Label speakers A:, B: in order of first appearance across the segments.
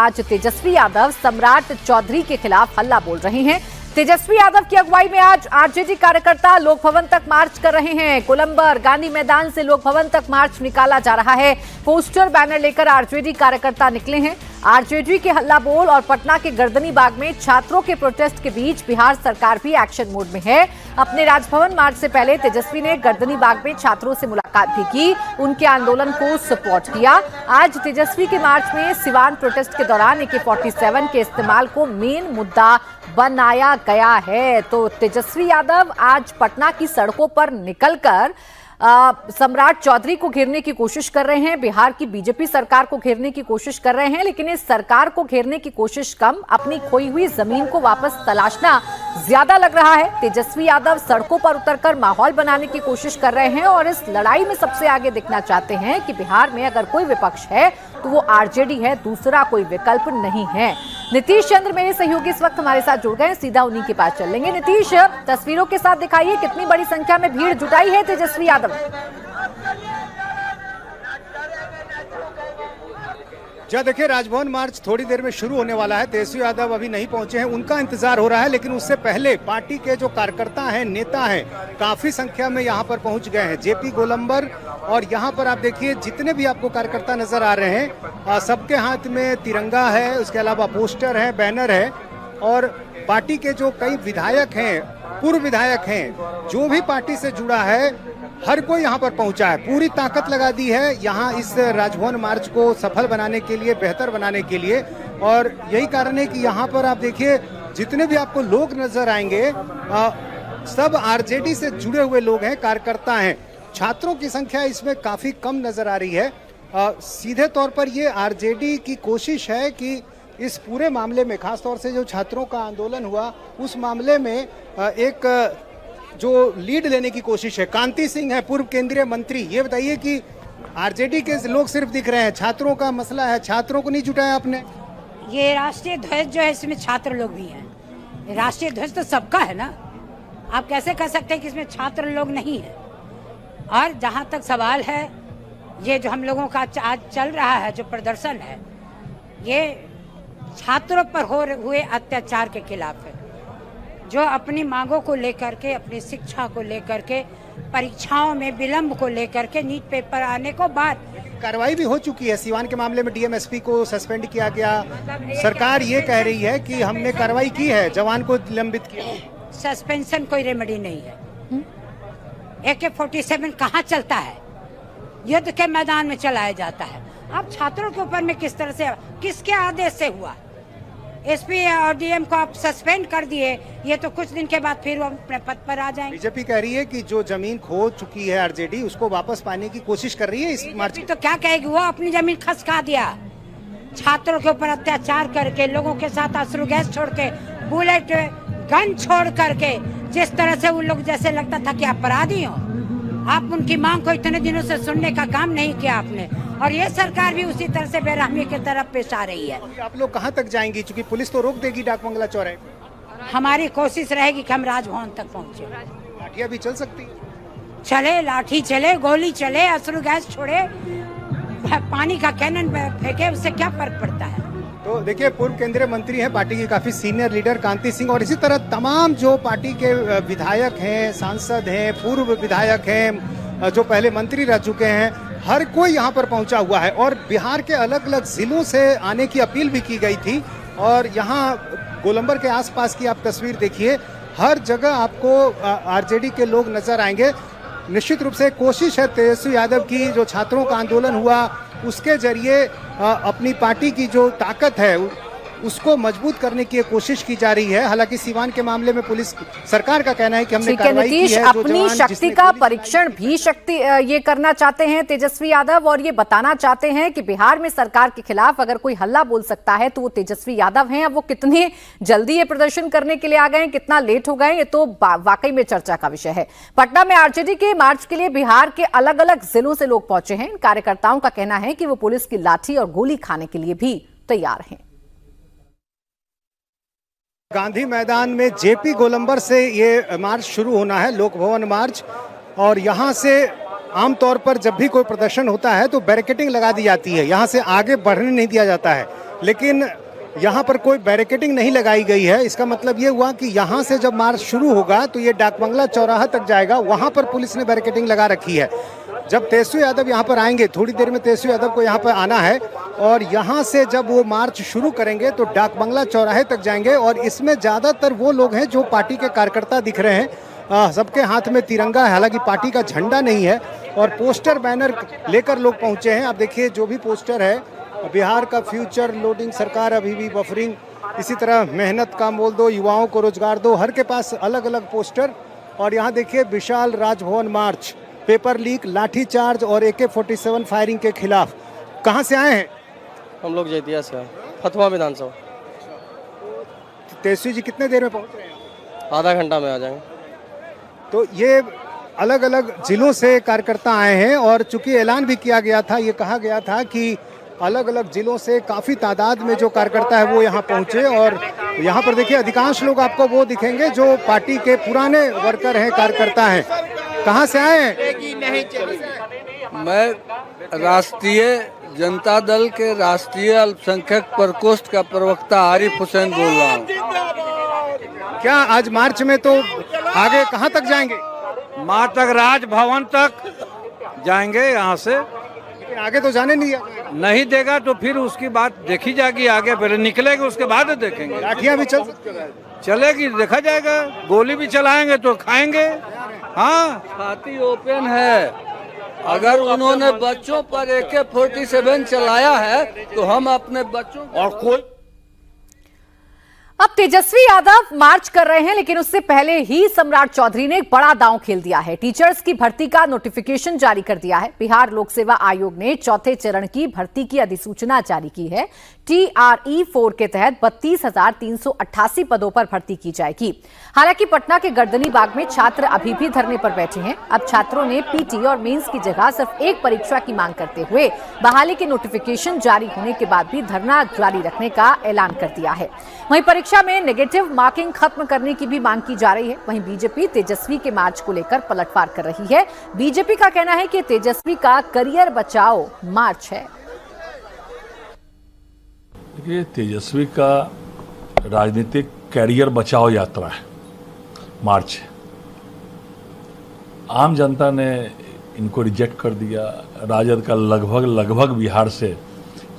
A: आज तेजस्वी यादव सम्राट चौधरी के खिलाफ हल्ला बोल रहे हैं। तेजस्वी यादव की अगुवाई में आज आरजेडी कार्यकर्ता लोक भवन तक मार्च कर रहे हैं। गोलंबर गांधी मैदान से लोक भवन तक मार्च निकाला जा रहा है। पोस्टर बैनर लेकर आरजेडी कार्यकर्ता निकले हैं। आरजेडी के हल्ला बोल और पटना के गर्दनी बाग में छात्रों के प्रोटेस्ट के बीच बिहार सरकार भी एक्शन मोड में है। अपने राजभवन मार्च से पहले तेजस्वी ने गर्दनी बाग में छात्रों से मुलाकात भी की, उनके आंदोलन को सपोर्ट किया। आज तेजस्वी के मार्च में सिवान प्रोटेस्ट के दौरान AK-47 के इस्तेमाल को मेन मुद्दा बनाया गया है। तो तेजस्वी यादव आज पटना की सड़कों पर निकलकर सम्राट चौधरी को घेरने की कोशिश कर रहे हैं। बिहार की बीजेपी सरकार को घेरने की कोशिश कर रहे हैं, लेकिन इस सरकार को घेरने की कोशिश कम, अपनी खोई हुई जमीन को वापस तलाशना ज्यादा लग रहा है। तेजस्वी यादव सड़कों पर उतरकर माहौल बनाने की कोशिश कर रहे हैं और इस लड़ाई में सबसे आगे दिखना चाहते हैं कि बिहार में अगर कोई विपक्ष है तो वो आरजेडी है, दूसरा कोई विकल्प नहीं है। नीतीश चंद्र मेरे सहयोगी इस वक्त हमारे साथ जुड़ गए, सीधा उन्हीं के पास चल लेंगे। नीतीश, तस्वीरों के साथ दिखाइए कितनी बड़ी संख्या में भीड़ जुटाई है तेजस्वी यादव।
B: जी देखिए, राजभवन मार्च थोड़ी देर में शुरू होने वाला है। तेजस्वी यादव अभी नहीं पहुंचे हैं, उनका इंतजार हो रहा है, लेकिन उससे पहले पार्टी के जो कार्यकर्ता हैं, नेता हैं, काफी संख्या में यहां पर पहुंच गए हैं। जेपी गोलंबर और यहां पर आप देखिए जितने भी आपको कार्यकर्ता नजर आ रहे हैं, सबके हाथ में तिरंगा है, उसके अलावा पोस्टर है, बैनर है और पार्टी के जो कई विधायक हैं, पूर्व विधायक हैं, जो भी पार्टी से जुड़ा है, हर कोई यहाँ पर पहुंचा है। पूरी ताकत लगा दी है यहाँ इस राजभवन मार्च को सफल बनाने के लिए, बेहतर बनाने के लिए। और यही कारण है कि यहाँ पर आप देखिए जितने भी आपको लोग नजर आएंगे, सब आरजेडी से जुड़े हुए लोग हैं, कार्यकर्ता हैं। छात्रों की संख्या इसमें काफी कम नजर आ रही है। सीधे तौर पर ये आरजेडी की कोशिश है कि इस पूरे मामले में, खासतौर से जो छात्रों का आंदोलन हुआ उस मामले में एक जो लीड लेने की कोशिश है। कांति सिंह है, पूर्व केंद्रीय मंत्री। ये बताइए कि आरजेडी के लोग सिर्फ दिख रहे हैं, छात्रों का मसला है, छात्रों को नहीं जुटाया आपने?
C: ये राष्ट्रीय ध्वज जो है इसमें छात्र लोग भी हैं। राष्ट्रीय ध्वज तो सबका है ना, आप कैसे कह सकते हैं कि इसमें छात्र लोग नहीं है? और जहाँ तक सवाल है, ये जो हम लोगों का आज चल रहा है जो प्रदर्शन है, ये छात्रों पर हुए अत्याचार के खिलाफ है, जो अपनी मांगों को लेकर के, अपनी शिक्षा को लेकर के, परीक्षाओं में विलंब को लेकर के, नीट पेपर आने को बाद
B: कार्रवाई भी हो चुकी है। सिवान के मामले में डीएम-एसपी को सस्पेंड किया गया। सरकार ये कह रही है कि हमने कार्रवाई की है, जवान को निलंबित किया।
C: सस्पेंशन कोई रेमेडी नहीं है। AK-47 कहाँ चलता है? युद्ध के मैदान में चलाया जाता है। आप छात्रों के ऊपर में किस तरह से, किसके आदेश से हुआ? एसपी और डीएम को आप सस्पेंड कर दिए, ये तो कुछ दिन के बाद फिर वो अपने पद पर आ जाएंगे।
B: बीजेपी कह रही है कि जो जमीन खो चुकी है आरजेडी, उसको वापस पाने की कोशिश कर रही है इस मार्च।
C: तो क्या कहेगी? वो अपनी जमीन खसका दिया, छात्रों के ऊपर अत्याचार करके, लोगों के साथ अश्रु गैस छोड़ के, बुलेट गन छोड़ करके, जिस तरह से उन लोग जैसे लगता था कि अपराधी हो। आप उनकी मांग को इतने दिनों से सुनने का काम नहीं किया आपने, और ये सरकार भी उसी तरह से बेरहमी की तरफ पेश आ रही है।
B: आप लोग कहाँ तक जाएंगी? चूंकि पुलिस तो रोक देगी डाक बंगला चौराहे।
C: हमारी कोशिश रहेगी कि हम राजभवन तक पहुँचे।
B: लाठियाँ भी चल सकती है?
C: चले, लाठी चले, गोली चले, अश्रु गैस छोड़े, पानी का कैनन फेंके, उससे क्या फर्क पड़ता है?
B: तो देखिए, पूर्व केंद्रीय मंत्री हैं, पार्टी के काफी सीनियर लीडर कांति सिंह, और इसी तरह तमाम जो पार्टी के विधायक हैं, सांसद हैं, पूर्व विधायक हैं, जो पहले मंत्री रह चुके हैं, हर कोई यहाँ पर पहुंचा हुआ है। और बिहार के अलग अलग जिलों से आने की अपील भी की गई थी। और यहाँ गोलंबर के आसपास की आप तस्वीर देखिए, हर जगह आपको आरजेडी के लोग नजर आएंगे। निश्चित रूप से कोशिश है तेजस्वी यादव की, जो छात्रों का आंदोलन हुआ उसके जरिए अपनी पार्टी की जो ताकत है उसको मजबूत करने की कोशिश की जा रही है। हालांकि सिवान के मामले में पुलिस, सरकार का कहना है कि हमने कार्रवाई की है।
A: अपनी शक्ति का परीक्षण भी ये करना चाहते हैं तेजस्वी यादव, और ये बताना चाहते हैं कि बिहार में सरकार के खिलाफ अगर कोई हल्ला बोल सकता है तो वो तेजस्वी यादव हैं। अब वो कितने जल्दी ये प्रदर्शन करने के लिए आ गए, कितना लेट हो गए, ये तो वाकई में चर्चा का विषय है। पटना में आरजेडी के मार्च के लिए बिहार के अलग अलग जिलों से लोग पहुंचे हैं। कार्यकर्ताओं का कहना है कि वो पुलिस की लाठी और गोली खाने के लिए भी तैयार हैं।
B: गांधी मैदान में जेपी गोलंबर से ये मार्च शुरू होना है, लोक भवन मार्च। और यहाँ से आमतौर पर जब भी कोई प्रदर्शन होता है तो बैरिकेडिंग लगा दी जाती है, यहाँ से आगे बढ़ने नहीं दिया जाता है। लेकिन यहाँ पर कोई बैरिकेडिंग नहीं लगाई गई है। इसका मतलब ये हुआ कि यहाँ से जब मार्च शुरू होगा तो ये डाकबंगला चौराहा तक जाएगा, वहाँ पर पुलिस ने बैरिकेडिंग लगा रखी है। जब तेजस्वी यादव यहाँ पर आएंगे, थोड़ी देर में तेजस्वी यादव को यहाँ पर आना है और यहाँ से जब वो मार्च शुरू करेंगे तो डाकबंगला चौराहे तक जाएंगे और इसमें ज़्यादातर वो लोग हैं जो पार्टी के कार्यकर्ता दिख रहे हैं। सबके हाथ में तिरंगा है, हालांकि पार्टी का झंडा नहीं है, और पोस्टर बैनर लेकर लोग पहुँचे हैं। आप देखिए जो भी पोस्टर है, बिहार का फ्यूचर, लोडिंग सरकार अभी भी बफरिंग, इसी तरह मेहनत का मोल दो, युवाओं को रोजगार दो, हर के पास अलग अलग पोस्टर। और यहाँ देखिए विशाल राजभवन मार्च, पेपर लीक, लाठीचार्ज और AK-47 फायरिंग के खिलाफ। कहाँ से आए हैं?
D: हम लोग जैतिया से हैं, फतवा विधानसभा।
B: तेजस्वी जी कितने देर में पहुँच रहे हैं?
D: आधा घंटा में आ जाएंगे।
B: तो ये अलग अलग जिलों से कार्यकर्ता आए हैं और चूंकि ऐलान भी किया गया था, ये कहा गया था कि अलग अलग जिलों से काफ़ी तादाद में जो कार्यकर्ता है वो यहाँ पहुँचे। और यहाँ पर देखिए अधिकांश लोग आपको वो दिखेंगे जो पार्टी के पुराने वर्कर हैं, कार्यकर्ता हैं। कहाँ से आए हैं?
E: मैं राष्ट्रीय जनता दल के राष्ट्रीय अल्पसंख्यक प्रकोष्ठ का प्रवक्ता आरिफ हुसैन बोल रहा हूँ।
B: क्या आज मार्च में तो आगे कहाँ तक जाएंगे?
E: मार्च तक राजभवन तक जाएंगे। यहाँ से
B: लेकिन आगे तो जाने
E: नहीं देगा तो फिर उसकी बात देखी जाएगी। आगे फिर निकलेगा, उसके बाद देखेंगे।
B: लाठियाँ भी
E: चलेगी, देखा जाएगा। गोली भी चलाएंगे तो खाएंगे। हाँ, छाती ओपन है। अगर उन्होंने बच्चों पर AK-47 चलाया है तो हम अपने बच्चों और कोई।
A: अब तेजस्वी यादव मार्च कर रहे हैं, लेकिन उससे पहले ही सम्राट चौधरी ने एक बड़ा दांव खेल दिया है। टीचर्स की भर्ती का नोटिफिकेशन जारी कर दिया है। बिहार लोक सेवा आयोग ने चौथे चरण की भर्ती की अधिसूचना जारी की है। TRE-4 के तहत 32,388 पदों पर भर्ती की जाएगी। हालांकि पटना के गर्दनी बाग में छात्र अभी भी धरने पर बैठे हैं। अब छात्रों ने PT और मेंस की जगह सिर्फ एक परीक्षा की मांग करते हुए बहाली के नोटिफिकेशन जारी होने के बाद भी धरना जारी रखने का ऐलान कर दिया है। वहीं परीक्षा में नेगेटिव मार्किंग खत्म करने की भी मांग की जा रही है। वहीं बीजेपी तेजस्वी के मार्च को लेकर पलटवार कर रही है। बीजेपी का कहना है कि तेजस्वी का करियर बचाओ मार्च है।
F: देखिए, तेजस्वी का राजनीतिक कैरियर बचाओ यात्रा है, मार्च है। आम जनता ने इनको रिजेक्ट कर दिया। राजद का लगभग बिहार से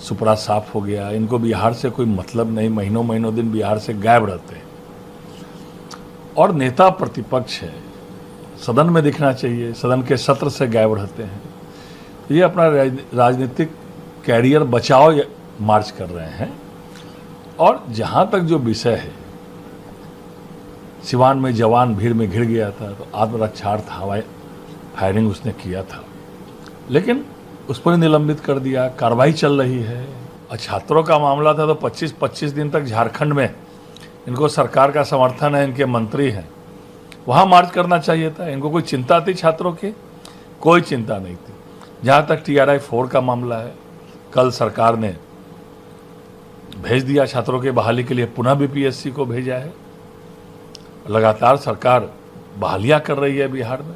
F: सुपड़ा साफ हो गया। इनको बिहार से कोई मतलब नहीं, महीनों दिन बिहार से गायब रहते हैं। और नेता प्रतिपक्ष है, सदन में दिखना चाहिए, सदन के सत्र से गायब रहते हैं। ये अपना राजनीतिक कैरियर बचाओ मार्च कर रहे हैं। और जहाँ तक जो विषय है, सिवान में जवान भीड़ में घिर गया था तो आत्मरक्षार्थ हवाई फायरिंग उसने किया था, लेकिन उस पर निलंबित कर दिया। कार्रवाई चल रही है। और छात्रों का मामला था तो 25 दिन तक झारखंड में इनको सरकार का समर्थन है, इनके मंत्री हैं, वहाँ मार्च करना चाहिए था। इनको कोई चिंता थी छात्रों की? कोई चिंता नहीं थी। जहाँ तक TRI-4 का मामला है, कल सरकार ने भेज दिया छात्रों के बहाली के लिए, पुनः BPSC को भेजा है। लगातार सरकार बहालियां कर रही है बिहार में।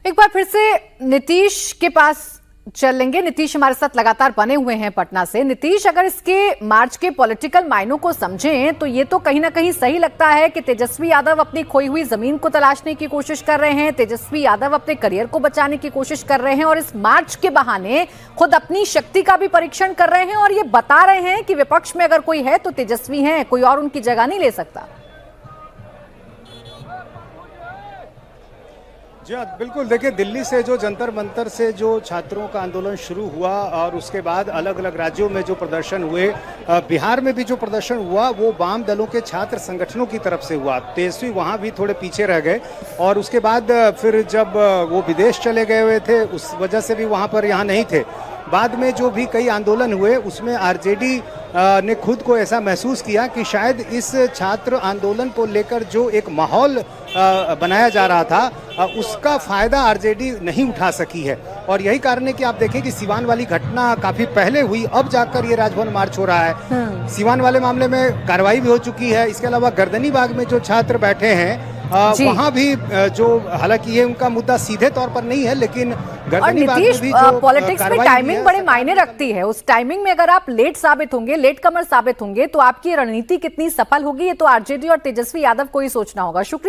A: एक बार फिर से नीतीश के पास चलेंगे। नीतीश हमारे साथ लगातार बने हुए हैं पटना से। नीतीश, अगर इसके मार्च के पॉलिटिकल मायनों को समझें तो ये तो कहीं ना कहीं सही लगता है कि तेजस्वी यादव अपनी खोई हुई जमीन को तलाशने की कोशिश कर रहे हैं, तेजस्वी यादव अपने करियर को बचाने की कोशिश कर रहे हैं और इस मार्च के बहाने खुद अपनी शक्ति का भी परीक्षण कर रहे हैं और ये बता रहे हैं कि विपक्ष में अगर कोई है तो तेजस्वी हैं, कोई और उनकी जगह नहीं ले सकता।
B: जी हाँ, बिल्कुल। देखिए, दिल्ली से जो जंतर मंतर से जो छात्रों का आंदोलन शुरू हुआ और उसके बाद अलग अलग राज्यों में जो प्रदर्शन हुए, बिहार में भी जो प्रदर्शन हुआ वो वाम दलों के छात्र संगठनों की तरफ से हुआ। तेजस्वी वहाँ भी थोड़े पीछे रह गए और उसके बाद फिर जब वो विदेश चले गए हुए थे उस वजह से भी वहाँ पर यहाँ नहीं थे। बाद में जो भी कई आंदोलन हुए उसमें RJD ने खुद को ऐसा महसूस किया कि शायद इस छात्र आंदोलन को लेकर जो एक माहौल बनाया जा रहा था उसका फायदा RJD नहीं उठा सकी है। और यही कारण है कि आप देखें कि सिवान वाली घटना काफी पहले हुई, अब जाकर ये राजभवन मार्च हो रहा है। सिवान वाले मामले में कार्रवाई भी हो चुकी है। इसके अलावा गर्दनी बाग में जो छात्र बैठे हैं वहाँ भी जो, हालांकि ये उनका मुद्दा सीधे तौर पर नहीं है, लेकिन
A: और
B: गर्दनीबाग में
A: नीतीश,
B: भी जो
A: पॉलिटिक्स में
B: कार्रवाई
A: टाइमिंग
B: हुई है,
A: बड़े मायने रखती है। उस टाइमिंग में अगर आप लेट साबित होंगे, लेट कमर साबित होंगे, तो आपकी रणनीति कितनी सफल होगी, ये तो आरजेडी और तेजस्वी यादव को ही सोचना होगा। शुक्रिया।